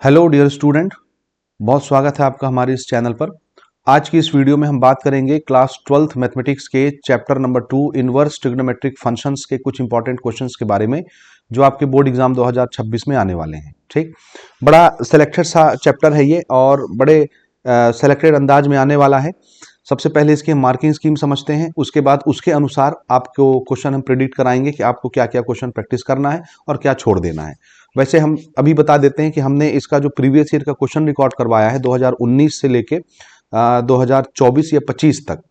Hello dear student, बहुत स्वागत है आपका हमारे इस चैनल पर। आज की इस वीडियो में हम बात करेंगे क्लास 12th मैथमेटिक्स के chapter number 2 inverse trigonometric functions के कुछ इंपॉर्टेंट क्वेश्चंस के बारे में जो आपके बोर्ड एग्जाम 2026 में आने वाले हैं। ठीक, बड़ा सिलेक्टेड सा चैप्टर है ये और बड़े सेलेक्टेड अंदाज में आने वाला है। सबसे पहले इसकी हम मार्किंग स्कीम समझते हैं, उसके बाद उसके अनुसार आपको क्वेश्चन हम प्रिडिक्ट कराएंगे कि आपको क्या क्या क्वेश्चन प्रैक्टिस करना है और क्या छोड़ देना है। वैसे हम अभी बता देते हैं कि हमने इसका जो प्रीवियस ईयर का क्वेश्चन रिकॉर्ड करवाया है 2019 से लेके 2024 या 25 तक,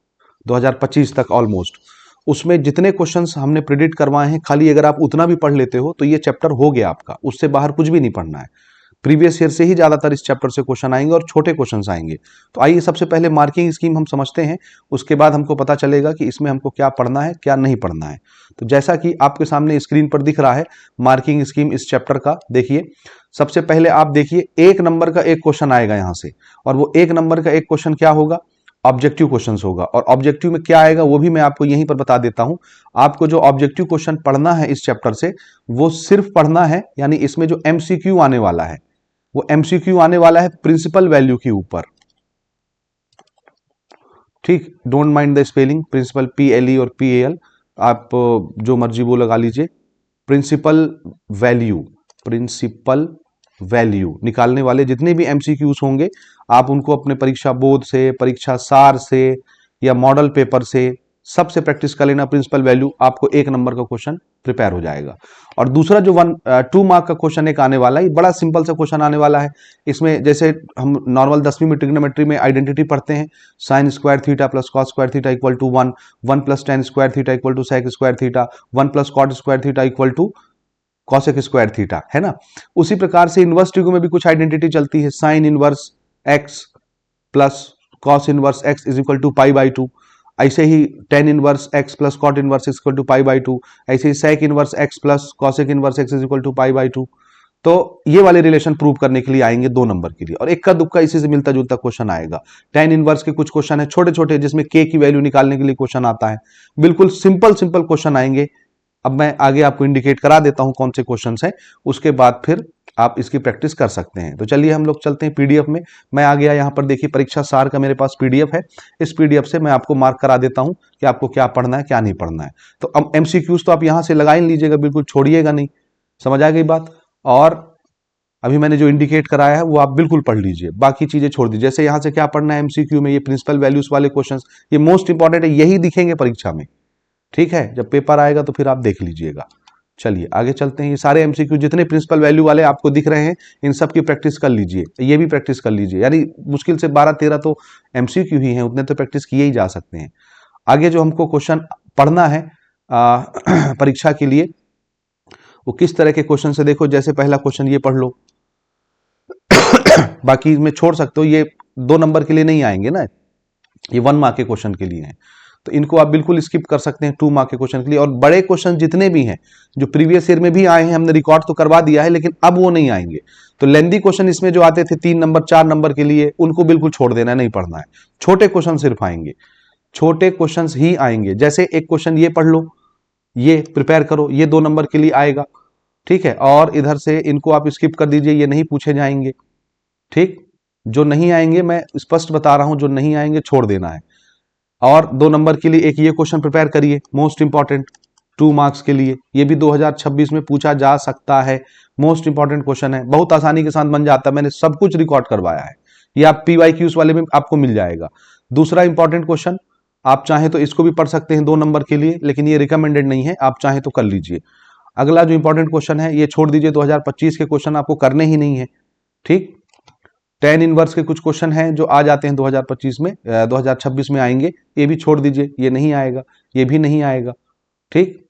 2025 तक ऑलमोस्ट, उसमें जितने क्वेश्चंस हमने प्रिडिक्ट करवाए हैं, खाली अगर आप उतना भी पढ़ लेते हो तो ये चैप्टर हो गया आपका, उससे बाहर कुछ भी नहीं पढ़ना है। प्रीवियस ईयर से ही ज्यादातर इस चैप्टर से क्वेश्चन आएंगे और छोटे क्वेश्चंस आएंगे। तो आइए सबसे पहले मार्किंग स्कीम हम समझते हैं, उसके बाद हमको पता चलेगा कि इसमें हमको क्या पढ़ना है क्या नहीं पढ़ना है। तो जैसा कि आपके सामने स्क्रीन पर दिख रहा है मार्किंग स्कीम इस चैप्टर का, देखिए सबसे पहले आप देखिए एक नंबर का एक क्वेश्चन आएगा यहां से, और वो एक नंबर का एक क्वेश्चन क्या होगा, ऑब्जेक्टिव क्वेश्चंस होगा। और ऑब्जेक्टिव में क्या आएगा वो भी मैं आपको यहीं पर बता देता हूं। आपको जो ऑब्जेक्टिव क्वेश्चन पढ़ना है इस चैप्टर से वो सिर्फ पढ़ना है, यानी इसमें जो एमसीक्यू आने वाला है वो एमसीक्यू आने वाला है प्रिंसिपल वैल्यू के ऊपर। ठीक, don't mind the spelling, principle PLE और PAL, आप जो मर्जी वो लगा लीजिए। प्रिंसिपल वैल्यू, प्रिंसिपल वैल्यू निकालने वाले जितने भी एमसीक्यूज होंगे आप उनको अपने परीक्षा बोर्ड से, परीक्षा सार से या मॉडल पेपर से सबसे प्रैक्टिस कर लेना। प्रिंसिपल वैल्यू आपको एक नंबर का क्वेश्चन प्रिपेयर हो जाएगा। और दूसरा जो 2 मार्क का क्वेश्चन एक आने वाला है, बड़ा सिंपल सा क्वेश्चन आने वाला है। इसमें जैसे हम नॉर्मल 10वीं में ट्रिग्नोमेट्री में आइडेंटिटी पढ़ते हैं, sine square theta plus cos square theta equal to 1, 1 plus tan square theta equal to sec square theta, 1 plus cot square theta equal to cosec square theta, है ना। उसी प्रकार से इनवर्स ट्रिगो में भी कुछ आइडेंटिटी चलती है, sine inverse x plus cos inverse x is equal to pi by 2। ऐसे ही tan inverse x plus cot inverse equal to pi by 2। ऐसे ही sec inverse x plus cosec inverse x is equal to pi by 2। तो ये वाले relation prove करने के लिए आएंगे 2 नंबर के लिए। और इक्का दुक्का इसी से मिलता जुलता क्वेश्चन आएगा। टेन इनवर्स के कुछ क्वेश्चन है छोटे छोटे जिसमें के की वैल्यू निकालने के लिए क्वेश्चन आता है। बिल्कुल सिंपल सिंपल क्वेश्चन आएंगे। अब मैं आगे आपको इंडिकेट करा देता हूं कौन से क्वेश्चंस हैं, उसके बाद फिर आप इसकी प्रैक्टिस कर सकते हैं। तो चलिए हम लोग चलते हैं पीडीएफ में। मैं आ गया यहाँ पर, देखिए परीक्षा सार का मेरे पास पीडीएफ है। इस पीडीएफ से मैं आपको मार्क करा देता हूं कि आपको क्या पढ़ना है क्या नहीं पढ़ना है। तो अब एमसीक्यूज तो आप यहां से लगा ही लीजिएगा, बिल्कुल छोड़िएगा नहीं। समझ आ गई बात। और अभी मैंने जो इंडिकेट कराया है वो आप बिल्कुल पढ़ लीजिए, बाकी चीजें छोड़ दीजिए। जैसे यहां से क्या पढ़ना है एमसीक्यू में, ये प्रिंसिपल वैल्यूज वाले क्वेश्चंस, ये मोस्ट इंपॉर्टेंट है, यही दिखेंगे परीक्षा में। ठीक है, जब पेपर आएगा तो फिर आप देख लीजिएगा। चलिए आगे चलते हैं। ये सारे एमसीक्यू जितने प्रिंसिपल वैल्यू वाले आपको दिख रहे हैं इन सब की प्रैक्टिस कर लीजिए, ये भी प्रैक्टिस कर लीजिए। यानी मुश्किल से 12-13 तो एमसीक्यू ही हैं, उतने तो प्रैक्टिस किए ही जा सकते हैं। आगे जो हमको क्वेश्चन पढ़ना है परीक्षा के लिए, वो किस तरह के क्वेश्चन से, देखो जैसे पहला क्वेश्चन ये पढ़ लो। बाकी में छोड़ सकते हो, ये 2 नंबर के लिए नहीं आएंगे ना, ये 1 मार्क के क्वेश्चन के लिए हैं। तो इनको आप बिल्कुल स्किप कर सकते हैं 2 मार्क के क्वेश्चन के लिए। और बड़े क्वेश्चन जितने भी हैं जो प्रीवियस ईयर में भी आए हैं, हमने रिकॉर्ड तो करवा दिया है, लेकिन अब वो नहीं आएंगे। तो लेंदी क्वेश्चन इसमें जो आते थे 3 नंबर 4 नंबर के लिए, उनको बिल्कुल छोड़ देना है, नहीं पढ़ना है। छोटे क्वेश्चन सिर्फ आएंगे, छोटे क्वेश्चन ही आएंगे। जैसे एक क्वेश्चन ये पढ़ लो, ये प्रिपेयर करो, ये 2 नंबर के लिए आएगा। ठीक है, और इधर से इनको आप स्किप कर दीजिए, ये नहीं पूछे जाएंगे। ठीक, जो नहीं आएंगे मैं स्पष्ट बता रहा हूं, जो नहीं आएंगे छोड़ देना है। और 2 नंबर के लिए एक ये क्वेश्चन प्रिपेयर करिए, मोस्ट इंपॉर्टेंट 2 मार्क्स के लिए, ये भी 2026 में पूछा जा सकता है। मोस्ट इंपॉर्टेंट क्वेश्चन है, बहुत आसानी के साथ बन जाता है, मैंने सब कुछ रिकॉर्ड करवाया है। ये आप PYQs वाले में आपको मिल जाएगा। दूसरा इंपॉर्टेंट क्वेश्चन, आप चाहें तो इसको भी पढ़ सकते हैं 2 नंबर के लिए, लेकिन ये रिकमेंडेड नहीं है, आप चाहें तो कर लीजिए। अगला जो इंपॉर्टेंट क्वेश्चन है ये छोड़ दीजिए, 2025 के क्वेश्चन आपको करने ही नहीं है। ठीक, टेन इनवर्स के कुछ क्वेश्चन हैं जो आ जाते हैं 2025 में, 2026 में आएंगे, ये भी छोड़ दीजिए, ये नहीं आएगा, ये भी नहीं आएगा। ठीक,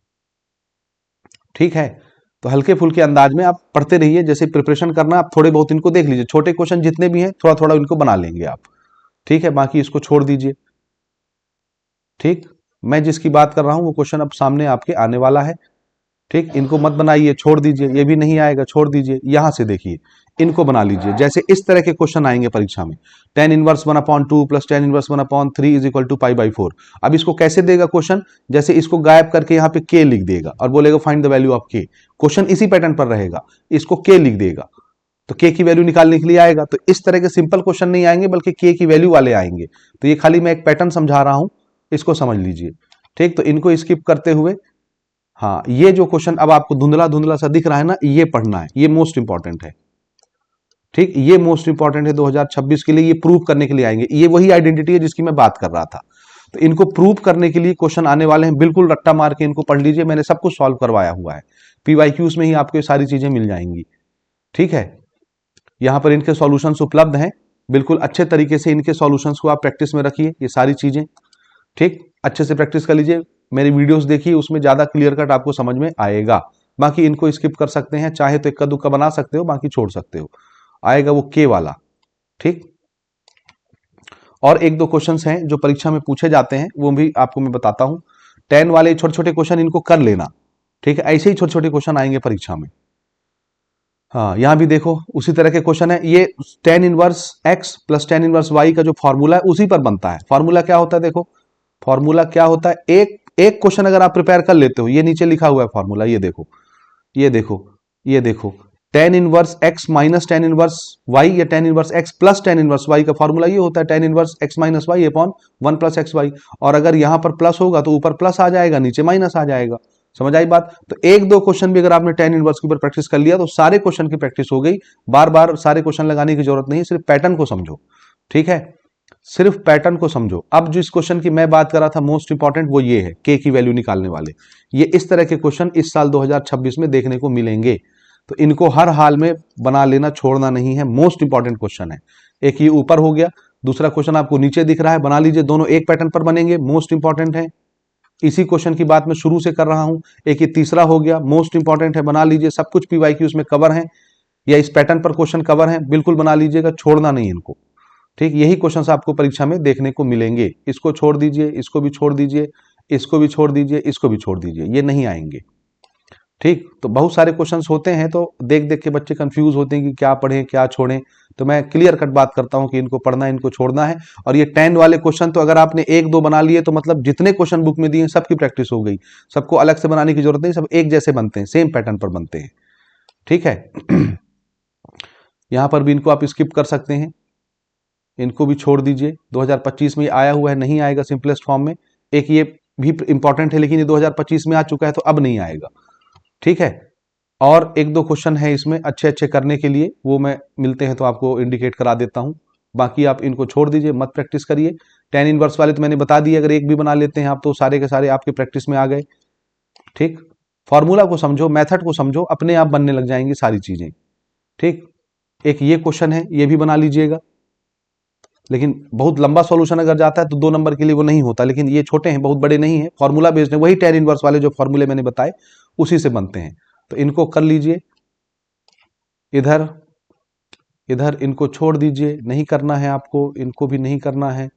ठीक है। तो हल्के फुल्के अंदाज में आप पढ़ते रहिए, जैसे प्रिपरेशन करना आप थोड़े बहुत इनको देख लीजिए, छोटे क्वेश्चन जितने भी हैं थोड़ा थोड़ा इनको बना लेंगे आप। ठीक है, बाकी इसको छोड़ दीजिए। ठीक, मैं जिसकी बात कर रहा हूं वो क्वेश्चन अब सामने आपके आने वाला है। ठीक, इनको मत बनाइए, छोड़ दीजिए, ये भी नहीं आएगा, छोड़ दीजिए। यहां से देखिए, इनको बना लीजिए। जैसे इस तरह के क्वेश्चन आएंगे परीक्षा में, tan inverse 1/2 plus tan inverse 1/3 is equal to pi by 4। अब इसको कैसे देगा क्वेश्चन, जैसे इसको गायब करके यहाँ पे के लिख देगा और बोलेगा फाइंड द वैल्यू ऑफ के। क्वेश्चन इसी पैटर्न पर रहेगा, इसको के लिख देगा। तो के की वैल्यू निकालने के लिए आएगा। तो इस तरह के सिंपल क्वेश्चन नहीं आएंगे बल्कि के की वैल्यू वाले आएंगे। तो ये खाली मैं एक पैटर्न समझा रहा हूं, इसको समझ लीजिए। ठीक, तो इनको स्किप करते हुए, हाँ ये जो क्वेश्चन अब आपको धुंधला धुंधला सा दिख रहा है ना, ये पढ़ना है, ये मोस्ट इंपॉर्टेंट है। ठीक, ये मोस्ट इंपॉर्टेंट है 2026 के लिए, ये प्रूव करने के लिए आएंगे। ये वही आइडेंटिटी है जिसकी मैं बात कर रहा था। तो इनको प्रूव करने के लिए क्वेश्चन आने वाले हैं, बिल्कुल रट्टा मार के इनको पढ़ लीजिए, मैंने सब कुछ सॉल्व करवाया हुआ है। पीवाईक्यूज में ही आपको सारी चीजें मिल जाएंगी। ठीक है, यहां पर इनके सॉल्यूशंस उपलब्ध हैं, बिल्कुल अच्छे तरीके से इनके सॉल्यूशंस को आप प्रैक्टिस में रखिए, ये सारी चीजें। ठीक, अच्छे से प्रैक्टिस कर लीजिए, मेरी वीडियोस देखिए, उसमें ज्यादा क्लियर कट आपको समझ में आएगा। बाकी इनको स्किप कर सकते हैं, चाहे तो इक्का दुक्का बना सकते हो, बाकी छोड़ सकते हो। आएगा वो के वाला। ठीक, और एक दो क्वेश्चंस हैं जो परीक्षा में पूछे जाते हैं, वो भी आपको मैं बताता हूं। 10 वाले छोटे छोटे क्वेश्चन इनको कर लेना। ठीक है, ऐसे ही छोटे छोटे क्वेश्चन आएंगे परीक्षा में। हाँ, यहां भी देखो उसी तरह के क्वेश्चन है। ये tan inverse x plus tan inverse y का जो फॉर्मूला है उसी पर बनता है। फॉर्मूला क्या होता है, देखो फॉर्मूला क्या होता है, एक एक क्वेश्चन अगर आप प्रिपेयर कर लेते हो, ये नीचे लिखा हुआ है फॉर्मूला, ये देखो, ये देखो, ये देखो, tan inverse x minus tan inverse y या tan inverse x plus tan inverse y का फॉर्मूला ये होता है tan inverse x minus y upon 1 plus X Y. और अगर यहां पर प्लस होगा तो ऊपर प्लस आ जाएगा, नीचे माइनस आ जाएगा। समझ आई बात। तो एक दो क्वेश्चन भी अगर आपने tan इनवर्स के ऊपर प्रैक्टिस कर लिया तो सारे क्वेश्चन की प्रैक्टिस हो गई। बार बार सारे क्वेश्चन लगाने की जरूरत नहीं, सिर्फ पैटर्न को समझो। ठीक है, सिर्फ पैटर्न को समझो। अब जो इस क्वेश्चन की मैं बात कर रहा था मोस्ट इंपॉर्टेंट, वो ये है के की वैल्यू निकालने वाले। ये इस तरह के क्वेश्चन इस साल 2026 में देखने को मिलेंगे। तो इनको हर हाल में बना लेना, छोड़ना नहीं है, मोस्ट इंपॉर्टेंट क्वेश्चन है। एक ये ऊपर हो गया, दूसरा क्वेश्चन आपको नीचे दिख रहा है, बना लीजिए, दोनों एक पैटर्न पर बनेंगे, मोस्ट इंपॉर्टेंट है। इसी क्वेश्चन की बात मैं शुरू से कर रहा हूं। एक ये तीसरा हो गया, मोस्ट इंपॉर्टेंट है, बना लीजिए, सब कुछ पीवाईक्यूज में कवर है या इस पैटर्न पर क्वेश्चन कवर है, बिल्कुल बना लीजिएगा, छोड़ना नहीं इनको। ठीक, यही क्वेश्चन आपको परीक्षा में देखने को मिलेंगे। इसको छोड़ दीजिए, इसको भी छोड़ दीजिए, इसको भी छोड़ दीजिए, इसको भी छोड़ दीजिए, ये नहीं आएंगे। ठीक, तो बहुत सारे क्वेश्चंस होते हैं तो देख देख के बच्चे कंफ्यूज होते हैं कि क्या पढ़ें क्या छोड़ें। तो मैं क्लियर कट बात करता हूं कि इनको पढ़ना है, इनको छोड़ना है। और ये 10 वाले क्वेश्चन तो अगर आपने एक दो बना लिए तो मतलब जितने क्वेश्चन बुक में दिए हैं सबकी प्रैक्टिस हो गई, सबको अलग से बनाने की जरूरत नहीं, सब एक जैसे बनते हैं, सेम पैटर्न पर बनते हैं। ठीक है, यहां पर भी इनको आप स्किप कर सकते हैं, इनको भी छोड़ दीजिए। 2025 में आया हुआ है, नहीं आएगा सिंपलेस्ट फॉर्म में। एक ये भी इंपॉर्टेंट है लेकिन ये 2025 में आ चुका है तो अब नहीं आएगा। ठीक है, और एक दो क्वेश्चन है इसमें अच्छे अच्छे करने के लिए, वो मैं मिलते हैं तो आपको इंडिकेट करा देता हूं। बाकी आप इनको छोड़ दीजिए, मत प्रैक्टिस करिए। tan इनवर्स वाले तो मैंने बता दिए, अगर एक भी बना लेते हैं आप तो सारे के सारे आपके प्रैक्टिस में आ गए। ठीक, फॉर्मूला को समझो, मेथड को समझो, अपने आप बनने लग जाएंगी सारी चीजें। ठीक, एक ये क्वेश्चन है, ये भी बना लीजिएगा, लेकिन बहुत लंबा सॉल्यूशन अगर जाता है तो 2 नंबर के लिए वो नहीं होता, लेकिन ये छोटे हैं, बहुत बड़े नहीं है, फॉर्मूला बेस्ड है, वही tan इनवर्स वाले जो फॉर्मूले मैंने बताए उसी से बनते हैं। तो इनको कर लीजिए, इधर इधर इनको छोड़ दीजिए, नहीं करना है आपको, इनको भी नहीं करना है,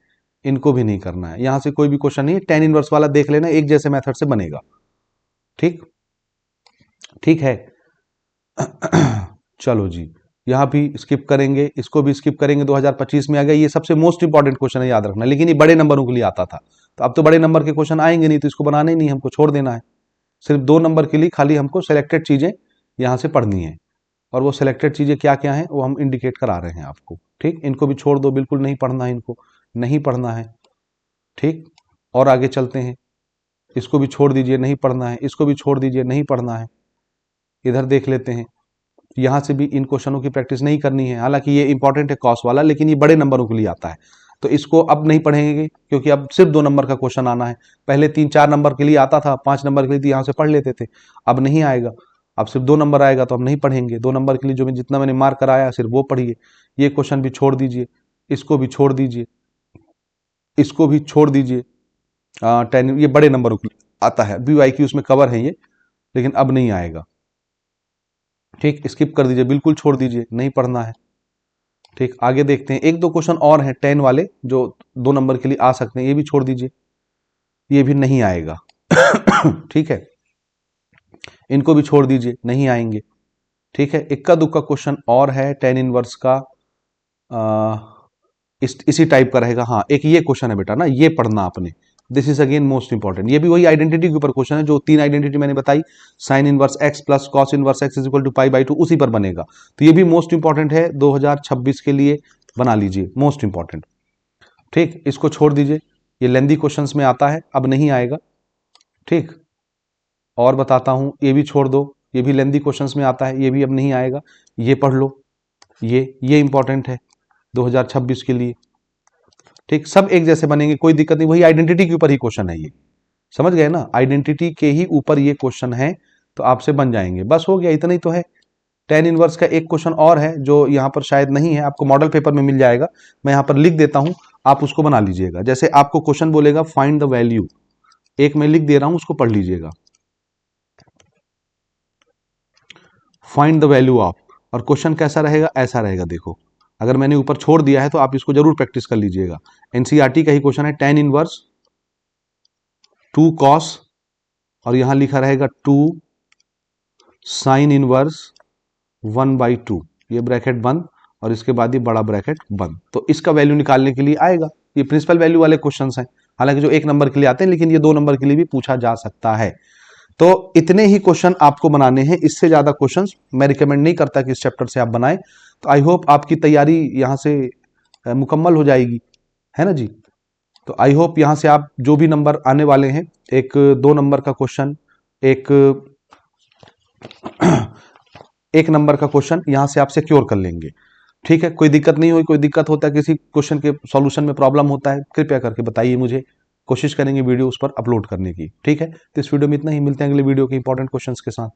इनको भी नहीं करना है। यहां से कोई भी क्वेश्चन नहीं है, tan इनवर्स वाला देख लेना, एक जैसे मेथड से बनेगा। ठीक, ठीक है। चलो जी, यहां भी स्किप करेंगे, इसको भी स्किप करेंगे, 2025 में आ गया। ये सबसे मोस्ट इंपॉर्टेंट क्वेश्चन है, याद रखना, लेकिन ये बड़े नंबरों के लिए आता था। तो अब तो बड़े नंबर के क्वेश्चन आएंगे नहीं, तो इसको बनाने ही नहीं, हमको छोड़ देना है। सिर्फ 2 नंबर के लिए खाली हमको सिलेक्टेड चीजें यहां से पढ़नी है, और वो सिलेक्टेड चीजें क्या क्या हैं वो हम इंडिकेट करा रहे हैं आपको। ठीक, इनको भी छोड़ दो, बिल्कुल नहीं पढ़ना है, इनको नहीं पढ़ना है। ठीक, और आगे चलते हैं, इसको भी छोड़ दीजिए, नहीं पढ़ना है, इसको भी छोड़ दीजिए, नहीं पढ़ना है। इधर देख लेते हैं, यहां से भी इन क्वेश्चनों की प्रैक्टिस नहीं करनी है, हालांकि ये इंपॉर्टेंट है कॉस वाला, लेकिन ये बड़े नंबरों के लिए आता है, तो इसको अब नहीं पढ़ेंगे क्योंकि अब सिर्फ 2 नंबर का क्वेश्चन आना है। पहले 3-4 नंबर के लिए आता था, 5 नंबर के लिए तो यहां से पढ़ लेते थे, अब नहीं आएगा, अब सिर्फ 2 नंबर आएगा तो अब नहीं पढ़ेंगे। 2 नंबर के लिए जो मैं जितना मैंने मार्क कराया सिर्फ वो पढ़िए। ये क्वेश्चन भी छोड़ दीजिए, इसको भी छोड़ दीजिए, इसको भी छोड़ दीजिए। 10 ये बड़े नंबरों के लिए आता है, BYQ उसमें कवर है ये, लेकिन अब नहीं आएगा। ठीक, स्किप कर दीजिए, बिल्कुल छोड़ दीजिए, नहीं पढ़ना है। ठीक, आगे देखते हैं, एक दो क्वेश्चन और हैं 10 वाले जो 2 नंबर के लिए आ सकते हैं, ये भी छोड़ दीजिए, ये भी नहीं आएगा। ठीक है, इनको भी छोड़ दीजिए, नहीं आएंगे। ठीक है, इक्का दुक्का क्वेश्चन और है tan इनवर्स का, इसी टाइप का रहेगा। हाँ, एक ये क्वेश्चन है बेटा ना, ये पढ़ना आपने, this is again most important. ये भी वही आइडेंटिटी के ऊपर क्वेश्चन है, जो 3 आइडेंटिटी मैंने बताई, sine inverse x plus cos inverse x is equal to pi by 2, उसी पर बनेगा। तो ये भी मोस्ट इंपॉर्टेंट है 2026 के लिए, बना लीजिए, मोस्ट इंपॉर्टेंट। ठीक, इसको छोड़ दीजिए, ये लेंदी क्वेश्चंस में आता है, अब नहीं आएगा। ठीक, और बताता हूं, ये भी छोड़ दो, ये भी लेंदी क्वेश्चंस में आता है, ये भी अब नहीं आएगा। ये पढ़ लो, ये इंपॉर्टेंट है 2026 के लिए। ठीक, सब एक जैसे बनेंगे, कोई दिक्कत नहीं, वही आइडेंटिटी के ऊपर ही क्वेश्चन है ये, समझ गए ना, आइडेंटिटी के ही ऊपर ये क्वेश्चन है, तो आपसे बन जाएंगे। बस हो गया, इतना ही तो है। टेन इनवर्स का एक क्वेश्चन और है जो यहाँ पर शायद नहीं है, आपको मॉडल पेपर में मिल जाएगा, मैं यहाँ पर लिख देता हूं, आप उसको बना लीजिएगा। जैसे आपको क्वेश्चन बोलेगा फाइंड द वैल्यू, एक मैं लिख दे रहा हूं, उसको पढ़ लीजिएगा, फाइंड द वैल्यू ऑफ, और क्वेश्चन कैसा रहेगा, ऐसा रहेगा। देखो, अगर मैंने ऊपर छोड़ दिया है तो आप इसको जरूर प्रैक्टिस कर लीजिएगा। एनसीईआरटी का ही क्वेश्चन है, टेन इनवर्स 2 कॉस, और यहां लिखा रहेगा 2 साइन इनवर्स 1/2, ये ब्रैकेट बंद, और इसके बाद ये बड़ा ब्रैकेट बंद। तो इसका वैल्यू निकालने के लिए आएगा। ये प्रिंसिपल वैल्यू वाले क्वेश्चंस हैं, हालांकि जो 1 नंबर के लिए आते हैं, लेकिन ये 2 नंबर के लिए भी पूछा जा सकता है। तो इतने ही क्वेश्चन आपको बनाने हैं, इससे ज्यादा क्वेश्चंस मैं रिकमेंड नहीं करता कि इस चैप्टर से आप बनाएं। तो आई होप आपकी तैयारी यहां से मुकम्मल हो जाएगी, है ना जी। तो आई होप यहां से आप जो भी नंबर आने वाले हैं, एक 2 नंबर का क्वेश्चन, एक 1 नंबर का क्वेश्चन यहां से आप सिक्योर कर लेंगे। ठीक है, कोई दिक्कत नहीं हुई, कोई दिक्कत होता है, किसी क्वेश्चन के सॉल्यूशन में प्रॉब्लम होता है, कृपया करके बताइए मुझे, कोशिश करेंगे वीडियो उस पर अपलोड करने की। ठीक है, तो इस वीडियो में इतना ही, मिलते हैं अगले वीडियो के इंपॉर्टेंट क्वेश्चंस के साथ।